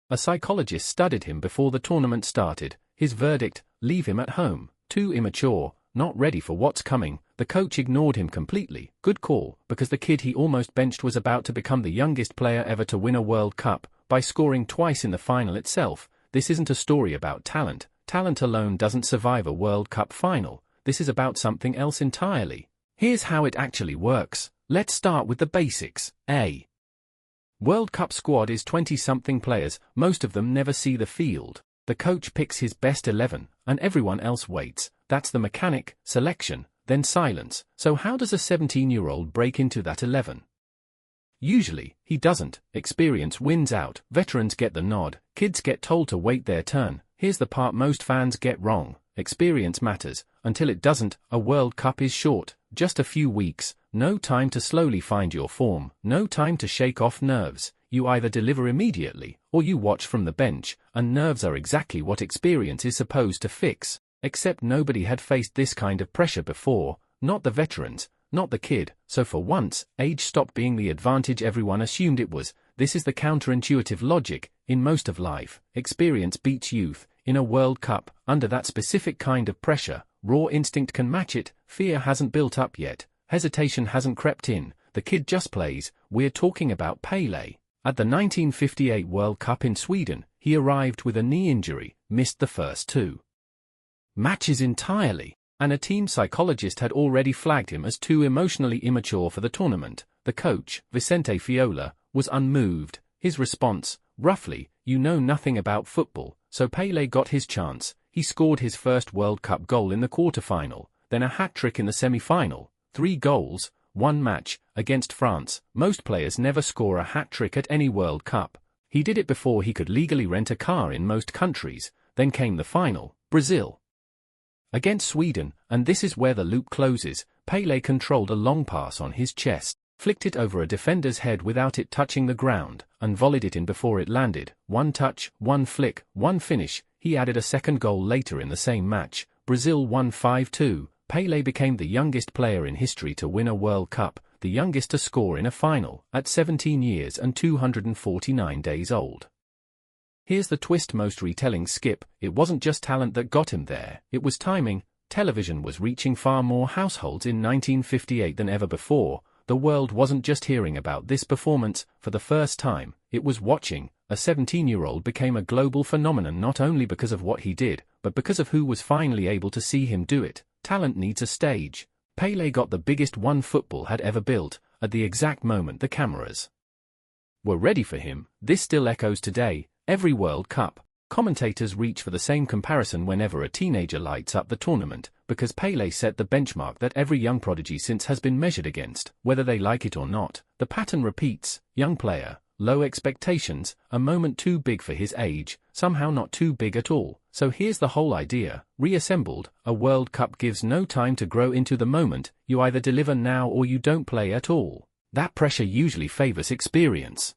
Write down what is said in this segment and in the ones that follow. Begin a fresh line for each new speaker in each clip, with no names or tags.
A psychologist studied him before the tournament started. His verdict: leave him at home. Too immature, not ready for what's coming. The coach ignored him completely. Good call, because the kid he almost benched was about to become the youngest player ever to win a World Cup, by scoring twice in the final itself. This isn't a story about talent. Talent alone doesn't survive a World Cup final. This is about something else entirely. Here's how it actually works. Let's start with the basics. A World Cup squad is 20-something players. Most of them never see the field. The coach picks his best 11, and everyone else waits. That's the mechanic. Selection, then silence. So how does a 17-year-old break into that 11? Usually, he doesn't. Experience wins out. Veterans get the nod. Kids get told to wait their turn. Here's the part most fans get wrong. Experience matters. Until it doesn't, a World Cup is short. Just a few weeks. No time to slowly find your form. No time to shake off nerves. You either deliver immediately, or you watch from the bench, and nerves are exactly what experience is supposed to fix. Except nobody had faced this kind of pressure before. Not the veterans, not the kid. So for once, age stopped being the advantage everyone assumed it was. This is the counterintuitive logic. In most of life, experience beats youth. In a World Cup, under that specific kind of pressure, raw instinct can match it. Fear hasn't built up yet. Hesitation hasn't crept in. The kid just plays. We're talking about Pele. At the 1958 World Cup in Sweden, he arrived with a knee injury, missed the first 2 matches entirely, and a team psychologist had already flagged him as too emotionally immature for the tournament. The coach, Vicente Fiola, was unmoved. His response: roughly, you know nothing about football. So Pele got his chance. He scored his first World Cup goal in the quarterfinal, then a hat-trick in the semi-final. 3 goals, 1 match, against France. Most players never score a hat-trick at any World Cup. He did it before he could legally rent a car in most countries. Then came the final, Brazil against Sweden, and this is where the loop closes. Pele controlled a long pass on his chest, flicked it over a defender's head without it touching the ground, and volleyed it in before it landed. 1 touch, 1 flick, 1 finish. He added a second goal later in the same match. Brazil won 5-2. Pele became the youngest player in history to win a World Cup, the youngest to score in a final, at 17 years and 249 days old. Here's the twist most retellings skip: it wasn't just talent that got him there, it was timing. Television was reaching far more households in 1958 than ever before. The world wasn't just hearing about this performance. For the first time, it was watching. A 17-year-old became a global phenomenon not only because of what he did, but because of who was finally able to see him do it. Talent needs a stage. Pele got the biggest one football had ever built, at the exact moment the cameras were ready for him. This still echoes today. Every World Cup, commentators reach for the same comparison whenever a teenager lights up the tournament, because Pele set the benchmark that every young prodigy since has been measured against, whether they like it or not. The pattern repeats: young player, low expectations, a moment too big for his age, somehow not too big at all. So here's the whole idea, reassembled: a World Cup gives no time to grow into the moment. You either deliver now or you don't play at all. That pressure usually favors experience.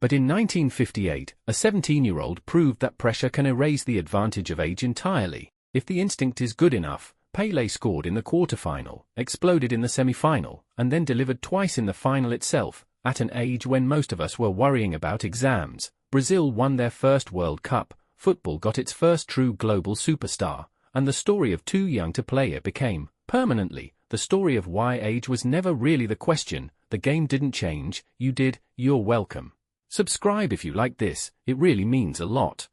But in 1958, a 17-year-old proved that pressure can erase the advantage of age entirely. If the instinct is good enough, Pele scored in the quarterfinal, exploded in the semi-final, and then delivered twice in the final itself. At an age when most of us were worrying about exams, Brazil won their first World Cup. Football got its first true global superstar, and the story of too young to play it became, permanently, the story of why age was never really the question. The game didn't change, you did. You're welcome. Subscribe if you like this, it really means a lot.